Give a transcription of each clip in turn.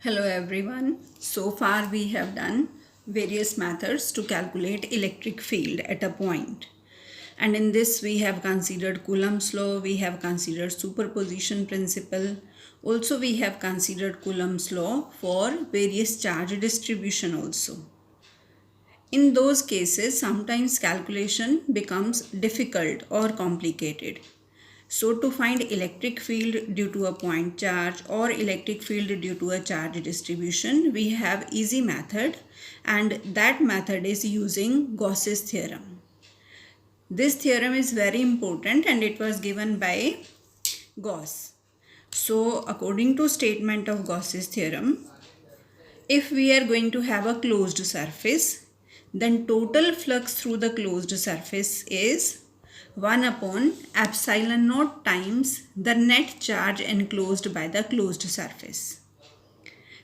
Hello everyone. So far we have done various methods to calculate electric field at a point. And in this we have considered Coulomb's law, we have considered superposition principle. Also we have considered Coulomb's law for various charge distribution also. In those cases, sometimes calculation becomes difficult or complicated. So to find electric field due to a point charge or electric field due to a charge distribution, we have easy method, and that method is using Gauss's theorem. This theorem is very important and it was given by Gauss. So according to statement of Gauss's theorem, if we are going to have a closed surface, then total flux through the closed surface is 1 upon epsilon naught times the net charge enclosed by the closed surface.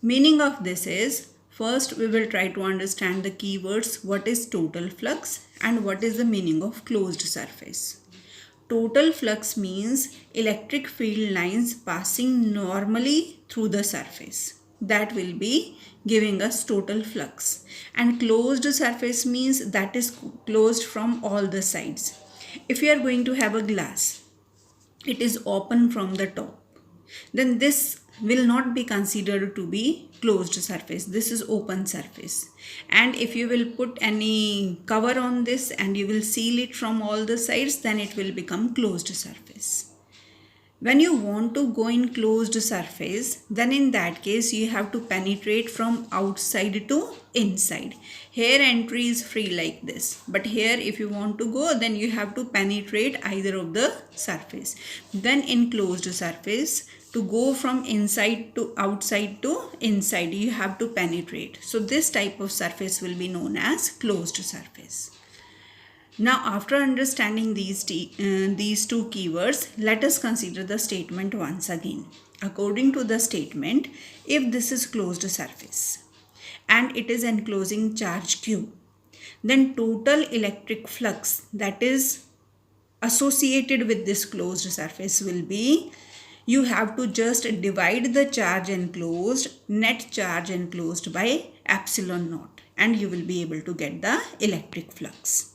Meaning of this is, first we will try to understand the keywords, what is total flux and what is the meaning of closed surface. Total flux means electric field lines passing normally through the surface. That will be giving us total flux. And closed surface means that is closed from all the sides. If you are going to have a glass, it is open from the top, then this will not be considered to be closed surface. This is open surface. And if you will put any cover on this and you will seal it from all the sides, then it will become closed surface. When you want to go in closed surface, then in that case you have to penetrate from outside to inside. Here entry is free like this, but here if you want to go, then you have to penetrate either of the surface. Then in closed surface, to go from inside to outside to inside, you have to penetrate. So this type of surface will be known as closed surface. Now after understanding these two keywords, let us consider the statement once again. According to the statement, if this is closed surface and it is enclosing charge Q, then total electric flux that is associated with this closed surface will be, you have to just divide the charge enclosed, net charge enclosed by epsilon naught, and you will be able to get the electric flux.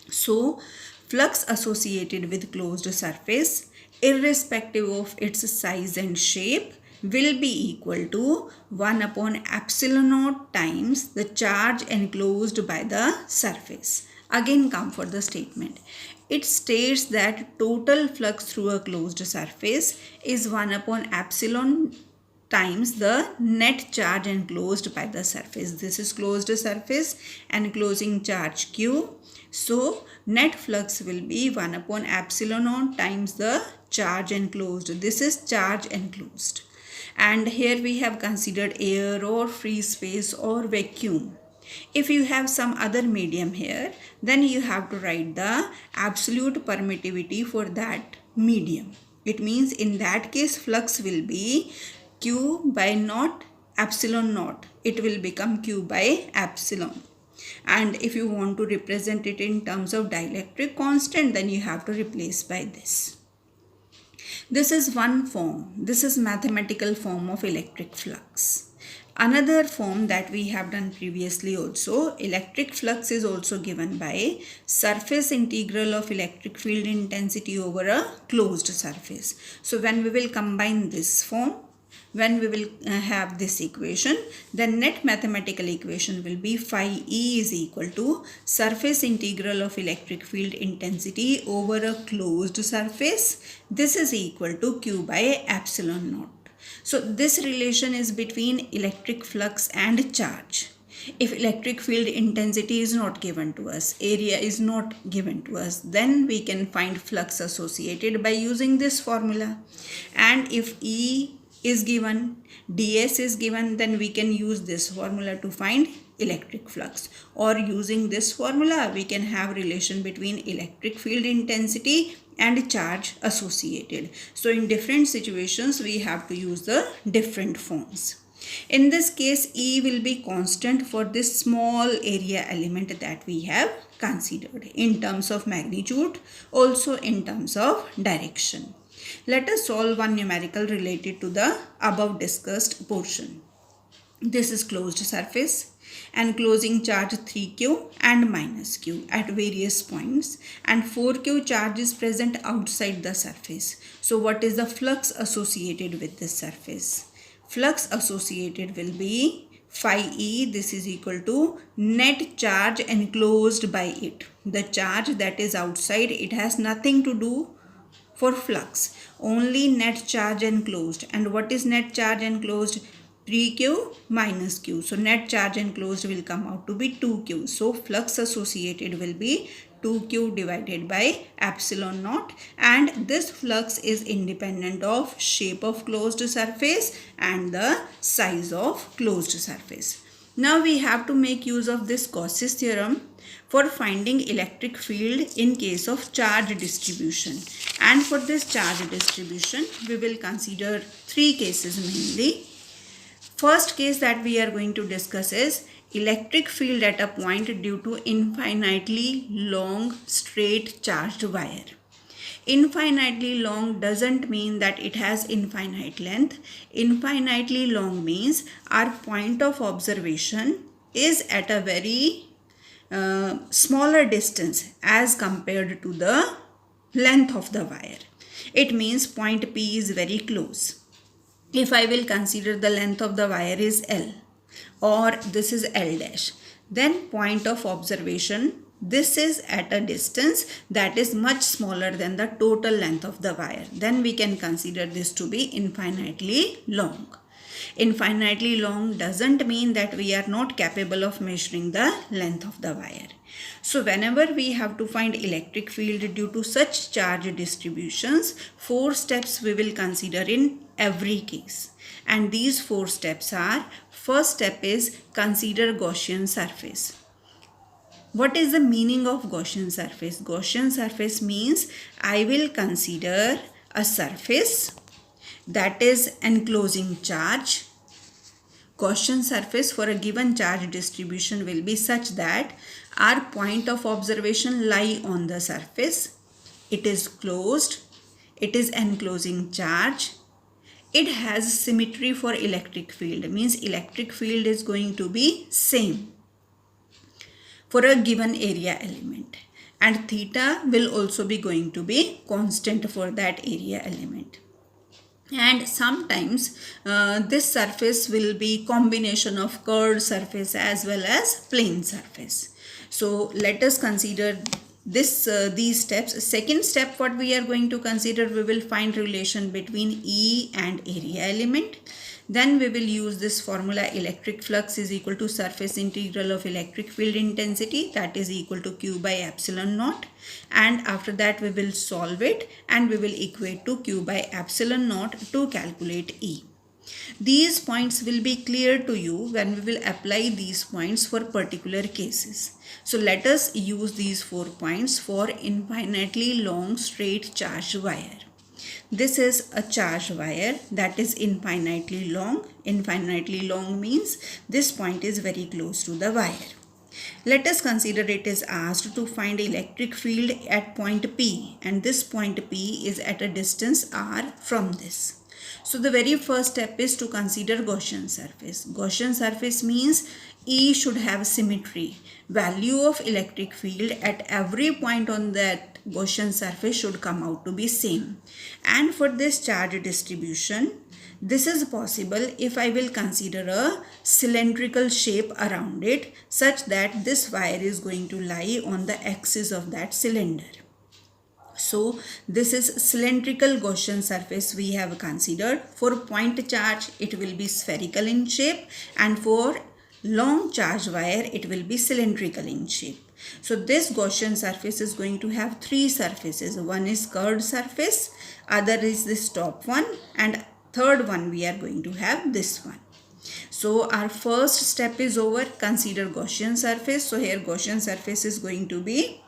So, flux associated with closed surface, irrespective of its size and shape, will be equal to 1 upon epsilon naught times the charge enclosed by the surface. Again come for the statement. It states that total flux through a closed surface is 1 upon epsilon times the net charge enclosed by the surface. This is closed surface enclosing charge Q. So net flux will be 1 upon epsilon naught times the charge enclosed. This is charge enclosed. And here we have considered air or free space or vacuum. If you have some other medium here, then you have to write the absolute permittivity for that medium. It means in that case flux will be Q by naught epsilon naught. It will become Q by epsilon. And if you want to represent it in terms of dielectric constant, then you have to replace by this. This is one form. This is mathematical form of electric flux. Another form that we have done previously also, electric flux is also given by surface integral of electric field intensity over a closed surface. So when we will combine this form, when we will have this equation, then net mathematical equation will be phi E is equal to surface integral of electric field intensity over a closed surface. This is equal to Q by epsilon naught. So this relation is between electric flux and charge. If electric field intensity is not given to us, area is not given to us, then we can find flux associated by using this formula. And if E is given, ds is given, then we can use this formula to find electric flux. Or using this formula, we can have relation between electric field intensity and charge associated. So in different situations, we have to use the different forms. In this case, E will be constant for this small area element that we have considered in terms of magnitude, also in terms of direction. Let us solve one numerical related to the above discussed portion. This is closed surface. Enclosing charge 3q and minus q at various points, and 4q charge is present outside the surface. So what is the flux associated with this surface? Flux associated will be phi e. This is equal to net charge enclosed by it. The charge that is outside, it has nothing to do for flux, only net charge enclosed. And what is net charge enclosed? 3q minus q. So net charge enclosed will come out to be 2q. So flux associated will be 2q divided by epsilon naught, and this flux is independent of shape of closed surface and the size of closed surface. Now we have to make use of this Gauss's theorem for finding electric field in case of charge distribution. And for this charge distribution, we will consider three cases mainly. First case that we are going to discuss is electric field at a point due to infinitely long straight charged wire. Infinitely long doesn't mean that it has infinite length. Infinitely long means our point of observation is at a very smaller distance as compared to the length of the wire. It means point P is very close. If I will consider the length of the wire is L, or this is L dash, then point of observation, this is at a distance that is much smaller than the total length of the wire. Then we can consider this to be infinitely long. Infinitely long doesn't mean that we are not capable of measuring the length of the wire. So whenever we have to find electric field due to such charge distributions, 4 steps we will consider in every case. And these 4 steps are: first step is consider Gaussian surface. What is the meaning of Gaussian surface? Gaussian surface means I will consider a surface that is enclosing charge. Gaussian surface for a given charge distribution will be such that our point of observation lie on the surface. It is closed. It is enclosing charge. It has symmetry for electric field. Means electric field is going to be same for a given area element. And theta will also be going to be constant for that area element. And sometimes this surface will be combination of curved surface as well as plane surface. So let us consider these steps. Second step, what we are going to consider, we will find relation between E and area element. Then we will use this formula: electric flux is equal to surface integral of electric field intensity, that is equal to Q by epsilon naught. And after that we will solve it and we will equate to Q by epsilon naught to calculate E. These points will be clear to you when we will apply these points for particular cases. So let us use these 4 points for infinitely long straight charged wire. This is a charged wire that is infinitely long. Infinitely long means this point is very close to the wire. Let us consider it is asked to find electric field at point P, and this point P is at a distance r from this. So the very first step is to consider Gaussian surface. Gaussian surface means E should have symmetry. Value of electric field at every point on that Gaussian surface should come out to be same. And for this charge distribution, this is possible if I will consider a cylindrical shape around it such that this wire is going to lie on the axis of that cylinder. So this is cylindrical Gaussian surface we have considered. For point charge, it will be spherical in shape, and for long charge wire, it will be cylindrical in shape. So this Gaussian surface is going to have 3 surfaces. One is curved surface, other is this top one, and third one we are going to have this one. So our first step is over. Consider Gaussian surface. So here Gaussian surface is going to be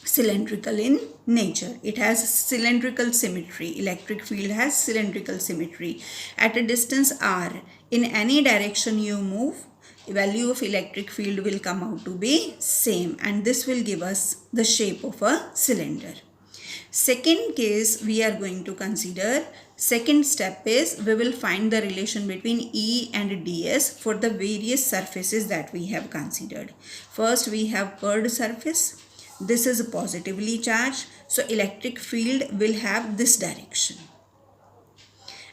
cylindrical in nature. It has cylindrical symmetry. Electric field has cylindrical symmetry. At a distance r, in any direction you move, value of electric field will come out to be same, and this will give us the shape of a cylinder. Second case, we are going to consider Second step is we will find the relation between E and ds for the various surfaces that we have considered. First we have curved surface. This is positively charged, so electric field will have this direction.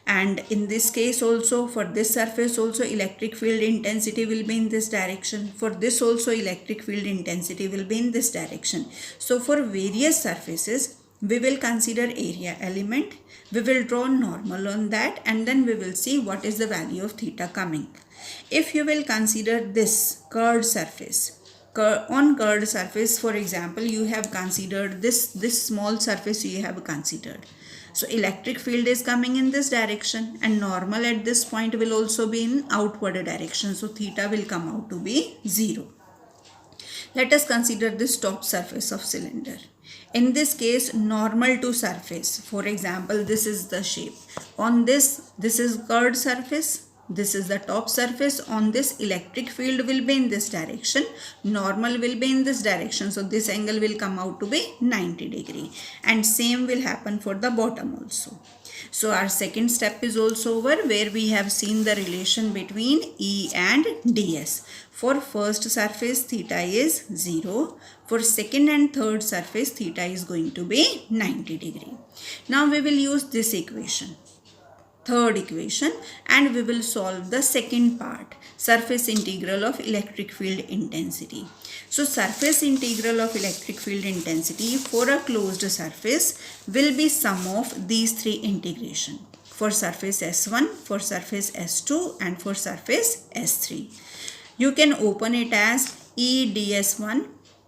And in this case also, for this surface also, electric field intensity will be in this direction. For this also, electric field intensity will be in this direction. So for various surfaces, we will consider area element. We will draw normal on that, and then we will see what is the value of theta coming. If you will consider this curved surface, on curved surface, for example, you have considered this small surface you have considered. So electric field is coming in this direction, and normal at this point will also be in outward direction. So theta will come out to be 0. Let us consider this top surface of cylinder. In this case, normal to surface. For example, this is the shape. On this is curved surface. This is the top surface. On this, electric field will be in this direction. Normal will be in this direction. So this angle will come out to be 90 degree. And same will happen for the bottom also. So our second step is also over, where we have seen the relation between E and ds. For first surface, theta is 0. For second and third surface, theta is going to be 90 degree. Now we will use this equation, third equation, and we will solve the second part, surface integral of electric field intensity. So surface integral of electric field intensity for a closed surface will be sum of these three integration, for surface S1, for surface S2, and for surface S3. You can open it as E ds1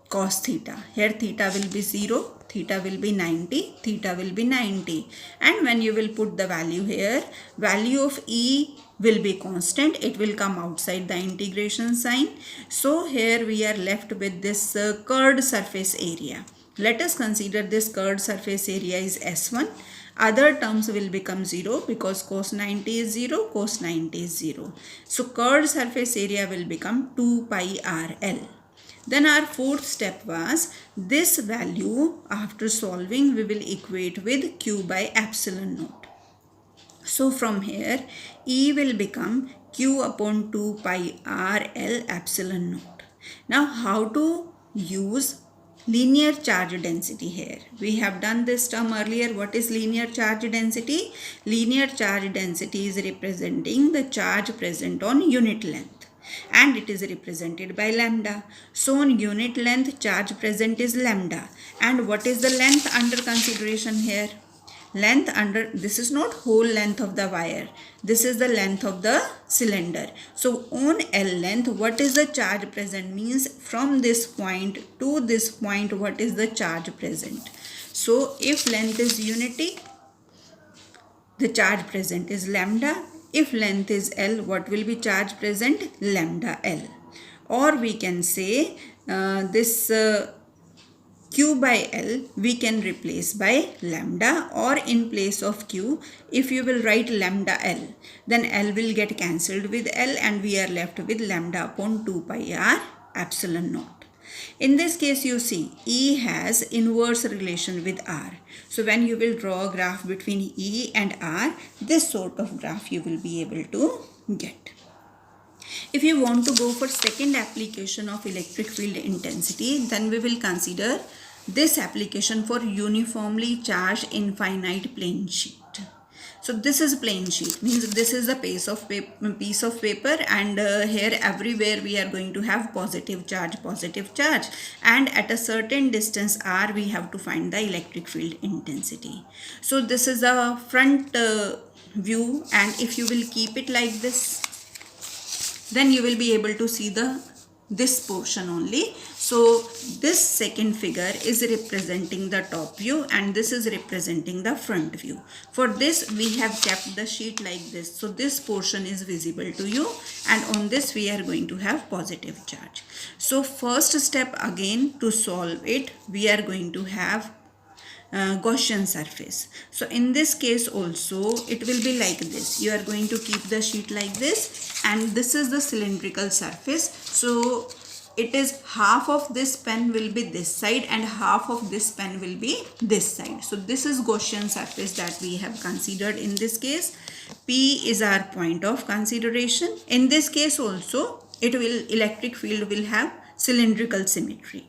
cos theta. Here theta will be 0, theta will be 90, theta will be 90. And when you will put the value here, value of E will be constant. It will come outside the integration sign. So here we are left with this curved surface area. Let us consider this curved surface area is S1. Other terms will become 0 because cos 90 is 0, cos 90 is 0. So curved surface area will become 2 pi RL. Then our fourth step was this value, after solving, we will equate with Q by epsilon naught. So from here, E will become Q upon 2 pi RL epsilon naught. Now how to use linear charge density here? We have done this term earlier. What is linear charge density? Linear charge density is representing the charge present on unit length, and it is represented by lambda. So on unit length, charge present is lambda. And what is the length under consideration here? Length under, this is not whole length of the wire. This is the length of the cylinder. So on L length, what is the charge present? Means from this point to this point, what is the charge present? So if length is unity, the charge present is lambda. If length is L, what will be charge present? Lambda L. Or we can say this Q by L we can replace by lambda, or in place of Q, if you will write lambda L, then L will get cancelled with L and we are left with lambda upon 2 pi R epsilon naught. In this case, you see E has inverse relation with R. So when you will draw a graph between E and R, this sort of graph you will be able to get. If you want to go for second application of electric field intensity, then we will consider this application for uniformly charged infinite plane sheet. So this is plane sheet, means this is a piece of paper, and here everywhere we are going to have positive charge, and at a certain distance R we have to find the electric field intensity. So this is a front view, and if you will keep it like this, then you will be able to see this portion only. So this second figure is representing the top view and this is representing the front view. For this we have kept the sheet like this. So this portion is visible to you, and on this we are going to have positive charge. So first step, again to solve it, we are going to have Gaussian surface. So in this case also it will be like this. You are going to keep the sheet like this, and this is the cylindrical surface. So it is half of this pen will be this side and half of this pen will be this side. So this is Gaussian surface that we have considered in this case. P is our point of consideration. In this case also, electric field will have cylindrical symmetry.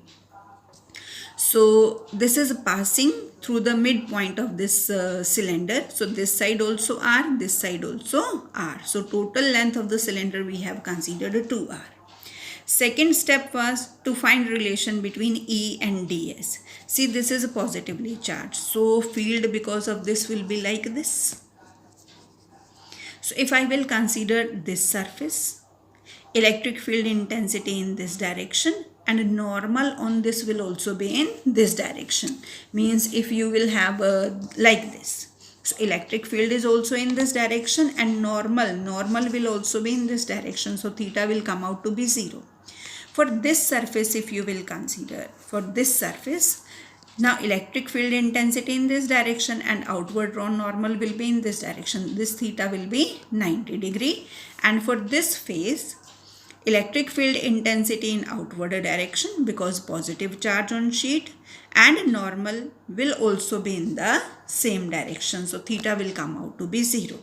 So this is passing through the midpoint of this cylinder. So this side also R, this side also R. So total length of the cylinder we have considered 2R. Second step was to find relation between E and ds. See, this is positively charged. So field because of this will be like this. So if I will consider this surface, electric field intensity in this direction, and normal on this will also be in this direction. Means if you will have like this. So electric field is also in this direction and normal will also be in this direction. So theta will come out to be 0. For this surface, if you will consider, for this surface, now electric field intensity in this direction and outward drawn normal will be in this direction. This theta will be 90 degree. And for this face, electric field intensity in outward direction because positive charge on sheet, and normal will also be in the same direction. So theta will come out to be 0.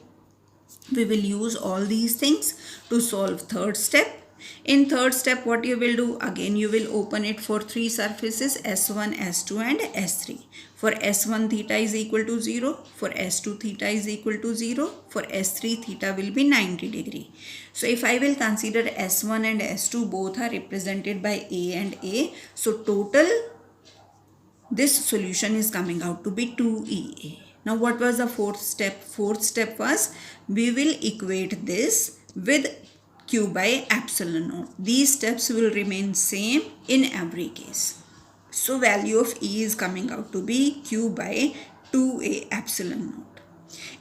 We will use all these things to solve third step. In third step, what you will do? Again, you will open it for three surfaces S1, S2 and S3. For S1, theta is equal to 0. For S2, theta is equal to 0. For S3, theta will be 90 degree. So if I will consider S1 and S2, both are represented by A and A. So total, this solution is coming out to be 2EA. Now what was the fourth step? Fourth step was we will equate this with Q by epsilon naught. These steps will remain same in every case. So value of E is coming out to be Q by 2A epsilon naught.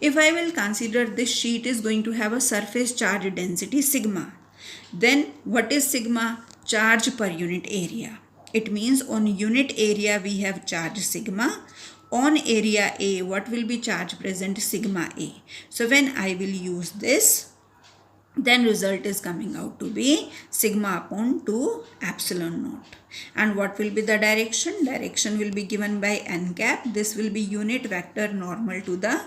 If I will consider this sheet is going to have a surface charge density sigma, then what is sigma? Charge per unit area. It means on unit area we have charge sigma. On area A, what will be charge present? Sigma A. So when I will use this, then result is coming out to be sigma upon 2 epsilon naught. And what will be the direction? Direction will be given by n cap. This will be unit vector normal to the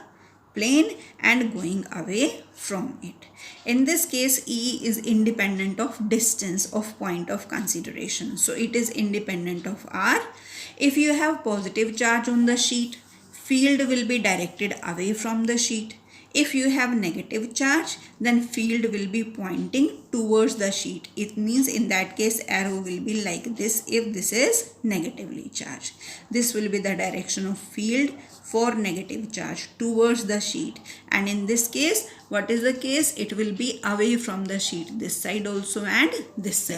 plane and going away from it. In this case, E is independent of distance of point of consideration. So it is independent of R. If you have positive charge on the sheet, field will be directed away from the sheet. If you have negative charge, then field will be pointing towards the sheet. It means in that case arrow will be like this if this is negatively charged. This will be the direction of field for negative charge towards the sheet. And in this case, what is the case? It will be away from the sheet. This side also and this side.